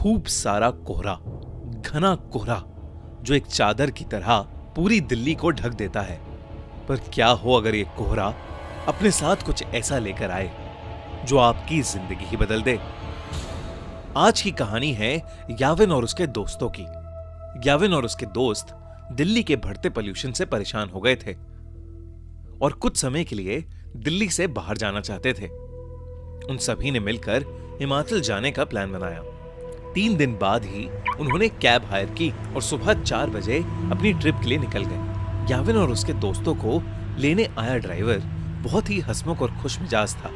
खूब सारा कोहरा, घना कोहरा जो एक चादर की तरह पूरी दिल्ली को ढक देता है। पर क्या हो अगर ये कोहरा अपने साथ कुछ ऐसा लेकर आए जो आपकी जिंदगी ही बदल दे। आज की कहानी है याविन और उसके दोस्तों की। याविन और उसके दोस्त दिल्ली के बढ़ते पोल्यूशन से परेशान हो गए थे और कुछ समय के लिए दिल्ली से बाहर जाना चाहते थे। उन सभी ने मिलकर हिमाचल जाने का प्लान बनाया। 3 दिन बाद ही उन्होंने कैब हायर की और सुबह 4 बजे अपनी ट्रिप के लिए निकल गए। याविन और उसके दोस्तों को लेने आया ड्राइवर बहुत ही हंसमुख और खुश मिजाज था।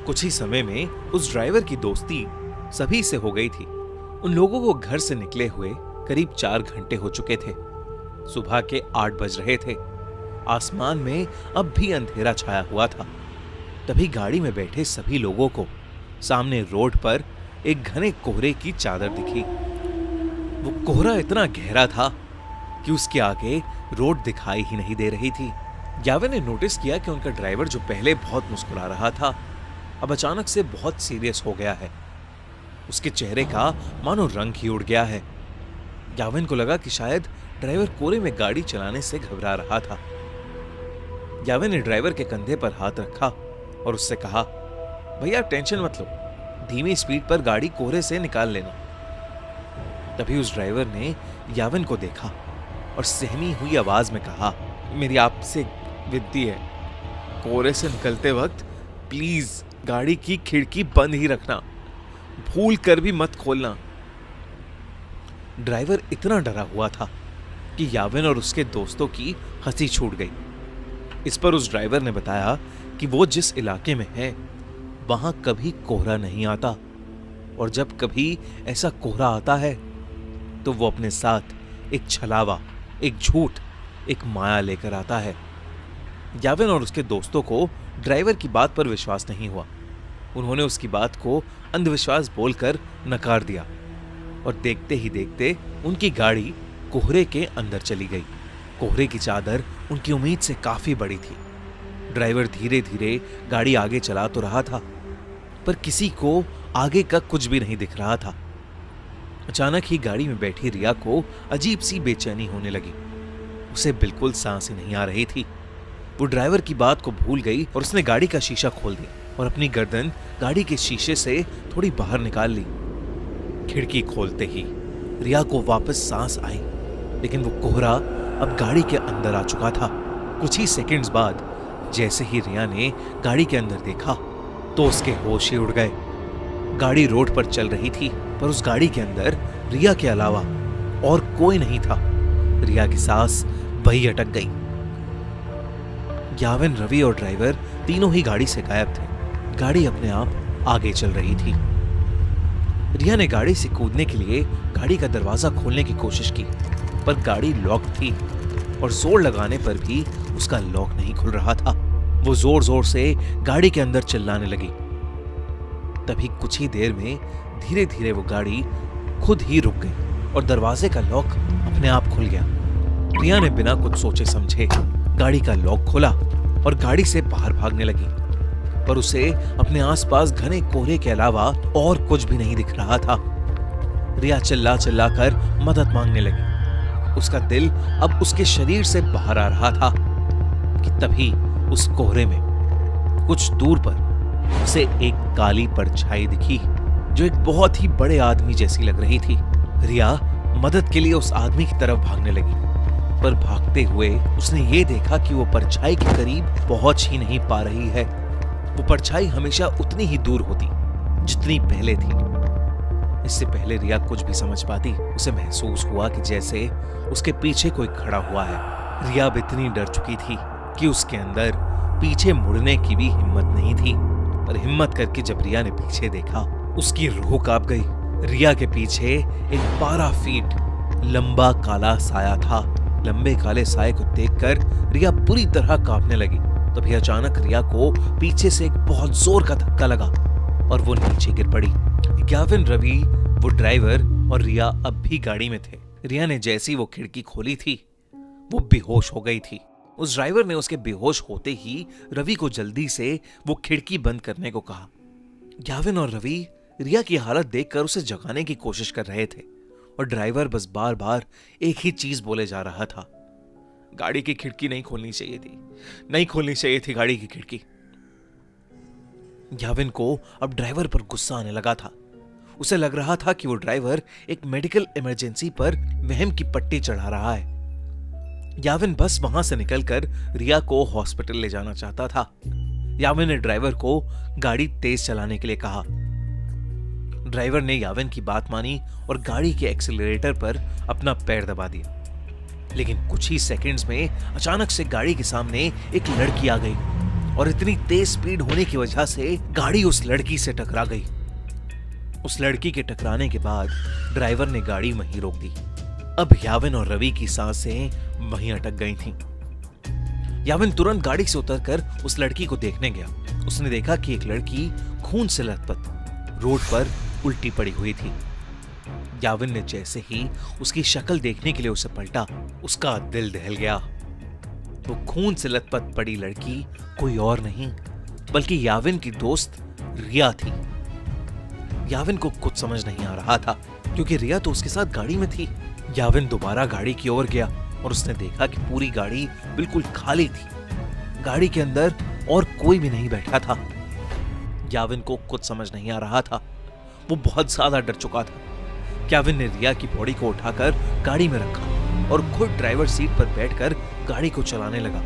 कुछ ही समय में उस ड्राइवर की दोस्ती सभी से हो गई थी। उन लोगों को घर से निकले हुए करीब 4 घंटे हो चुके थे। सुबह के 8 बज रहे थे। आसमान में अब भी अंधेरा छाया हुआ था। तभी गाड़ी में बैठे सभी लोगों को सामने रोड पर एक घने कोहरे की चादर दिखी। वो कोहरा इतना गहरा था कि उसके आगे रोड दिखाई ही नहीं दे रही थी। याविन ने नोटिस किया कि उनका ड्राइवर जो पहले बहुत मुस्कुरा रहा था, अब अचानक से बहुत सीरियस हो गया है। उसके चेहरे का मानो रंग ही उड़ गया है। याविन को लगा कि शायद ड्राइवर कोहरे में गाड़ी चलाने से घबरा रहा था। याविन ने ड्राइवर के कंधे पर हाथ रखा और उससे कहा, भैया टेंशन मत लो, धीमी स्पीड पर गाड़ी कोहरे से निकाल लेना। तभी उस ड्राइवर ने याविन को देखा और सहमी हुई आवाज में कहा, मेरी आपसे विनती है, कोहरे से निकलते वक्त प्लीज गाड़ी की खिड़की बंद ही रखना, भूल कर भी मत खोलना। ड्राइवर इतना डरा हुआ था कि याविन और उसके दोस्तों की हंसी छूट गई। इस पर उस ड्राइवर ने बताया कि वो जिस इलाके में है वहां कभी कोहरा नहीं आता और जब कभी ऐसा कोहरा आता है तो वो अपने साथ एक छलावा, एक झूठ, एक माया लेकर आता है। याविन और उसके दोस्तों को ड्राइवर की बात पर विश्वास नहीं हुआ। उन्होंने उसकी बात को अंधविश्वास बोलकर नकार दिया और देखते ही देखते उनकी गाड़ी कोहरे के अंदर चली गई। कोहरे की चादर उनकी उम्मीद से काफी बड़ी थी। ड्राइवर धीरे धीरे गाड़ी आगे चला तो रहा था, पर किसी को आगे का कुछ भी नहीं दिख रहा था। अचानक ही गाड़ी में बैठी रिया को अजीब सी बेचैनी होने लगी। उसे बिल्कुल सांस ही नहीं आ रही थी। वो ड्राइवर की बात को भूल गई और उसने गाड़ी का शीशा खोल दिया और अपनी गर्दन गाड़ी के शीशे से थोड़ी बाहर निकाल ली। खिड़की खोलते ही रिया को वापस सांस आई, लेकिन वो कोहरा अब गाड़ी के अंदर आ चुका था। कुछ ही सेकंड्स बाद जैसे ही रिया ने गाड़ी के अंदर देखा तो उसके होश ही उड़ गए। गाड़ी रोड पर चल रही थी, पर उस गाड़ी के अंदर रिया के अलावा और कोई नहीं था। रिया की सांस वही अटक गई। याविन, रवि और ड्राइवर तीनों ही गाड़ी से गायब थे। गाड़ी अपने आप आगे चल रही थी। रिया ने गाड़ी से कूदने के लिए गाड़ी का दरवाजा खोलने की कोशिश की, पर गाड़ी लॉक थी और जोर लगाने पर भी उसका लॉक नहीं खुल रहा था। वो जोर जोर से गाड़ी के अंदर चिल्लाने लगी। तभी कुछ ही देर में धीरे धीरे वो गाड़ी खुद ही रुक गई और दरवाजे का लॉक अपने आप खुल गया। रिया ने बिना कुछ सोचे समझे गाड़ी का लॉक खोला और गाड़ी से बाहर भागने लगी, पर उसे अपने आसपास घने कोहरे के अलावा और कुछ भी नहीं दिख रहा था। रिया चिल्ला चिल्ला कर मदद मांगने लगी। उसका दिल अब उसके शरीर से बाहर आ रहा था कि तभी उस कोहरे में कुछ दूर पर उसे एक काली परछाई दिखी जो एक बहुत ही बड़े आदमी जैसी लग रही थी। रिया मदद के लिए उस आदमी की तरफ भागने लगी, पर भागते हुए उसने ये देखा कि वो परछाई के करीब पहुंच ही नहीं पा रही है। वो परछाई हमेशा उतनी ही दूर होती जितनी पहले थी। इससे पहले रिया कुछ भी समझ पाती, उसे महसूस हुआ कि जैसे उसके पीछे कोई खड़ा हुआ है। रिया अब इतनी डर चुकी थी कि उसके अंदर पीछे मुड़ने की भी हिम्मत नहीं थी। पर हिम्मत करके जब रिया ने पीछे देखा, उसकी रूह कांप गई। रिया के पीछे एक 12 फीट लंबा काला साया था। लंबे काले साये को देखकर रिया बुरी तरह कांपने लगी। तभी अचानक रिया को पीछे से एक बहुत जोर का धक्का लगा और वो नीचे गिर पड़ी। याविन, रवि, वो ड्राइवर और रिया अब भी गाड़ी में थे। रिया ने जैसी वो खिड़की खोली थी, वो बेहोश हो गई थी। उस ड्राइवर ने उसके बेहोश होते ही रवि को जल्दी से वो खिड़की बंद करने को कहा। याविन और रवि रिया की हालत देखकर उसे जगाने की कोशिश कर रहे थे और ड्राइवर बस बार बार एक ही चीज बोले जा रहा था, गाड़ी की खिड़की नहीं खोलनी चाहिए थी, नहीं खोलनी चाहिए थी गाड़ी की खिड़की। याविन को अब ड्राइवर पर गुस्सा आने लगा था। उसे लग रहा था कि वो ड्राइवर एक मेडिकल इमरजेंसी पर वहम की पट्टी चढ़ा रहा है। याविन बस वहां से निकलकर रिया को हॉस्पिटल ले जाना चाहता था। याविन ने ड्राइवर को गाड़ी तेज चलाने के लिए कहा। ड्राइवर ने याविन की बात मानी और गाड़ी के एक्सीलरेटर पर अपना पैर दबा दिया। लेकिन कुछ ही सेकंड्स में अचानक से गाड़ी के सामने एक लड़की आ गई और इतनी तेज स्पीड होने की वजह से गाड़ी उस लड़की से टकरा गई। उस लड़की के टकराने के बाद ड्राइवर ने गाड़ी वहीं रोक दी। अब याविन और रवि की सांसें वहीं अटक गई थीं। याविन तुरंत गाड़ी से उतरकर उस लड़की को देखने गया। उसने देखा कि एक लड़की खून से लथपथ रोड पर उल्टी पड़ी हुई थी। याविन ने जैसे ही उसकी शक्ल देखने के लिए उसे पलटा, उसका दिल दहल गया। वो खून से लथपथ पड़ी लड़की कोई और नहीं बल्कि याविन की दोस्त रिया थी। याविन को कुछ समझ नहीं आ रहा था क्योंकि रिया तो उसके साथ गाड़ी में थी। याविन दोबारा गाड़ी की ओर गया और उसने देखा कि पूरी गाड़ी बिल्कुल खाली थी। गाड़ी के अंदर और कोई भी नहीं बैठा था। याविन को कुछ समझ नहीं आ रहा था। वो बहुत ज्यादा डर चुका था। याविन ने रिया की बॉडी को उठाकर गाड़ी में रखा और खुद ड्राइवर सीट पर बैठकर गाड़ी को चलाने लगा।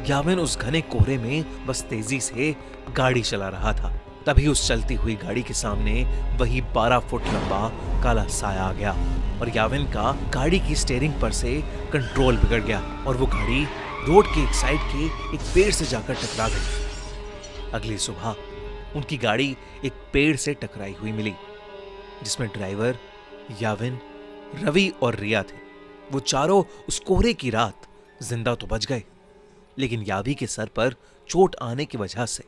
याविन उस घने कोहरे में बस तेजी से गाड़ी चला रहा था। तभी उस चलती हुई गाड़ी के सामने वही 12 फुट लंबा काला साया आ गया और याविन का गाड़ी की स्टीयरिंग पर से कंट्रोल बिगड़ गया और वो गाड़ी रोड के एक साइड के एक पेड़ से जाकर टकरा गई। अगली सुबह उनकी गाड़ी एक पेड़ से टकराई हुई मिली जिसमें ड्राइवर, याविन, रवि और रिया थे। वो चारों उस कोहरे की रात जिंदा तो बच गए, लेकिन यावी के सर पर चोट आने की वजह से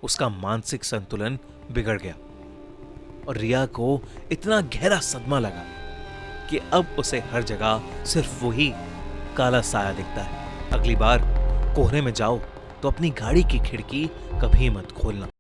उसका मानसिक संतुलन बिगड़ गया और रिया को इतना गहरा सदमा लगा कि अब उसे हर जगह सिर्फ वही काला साया दिखता है। अगली बार कोहरे में जाओ तो अपनी गाड़ी की खिड़की कभी मत खोलना।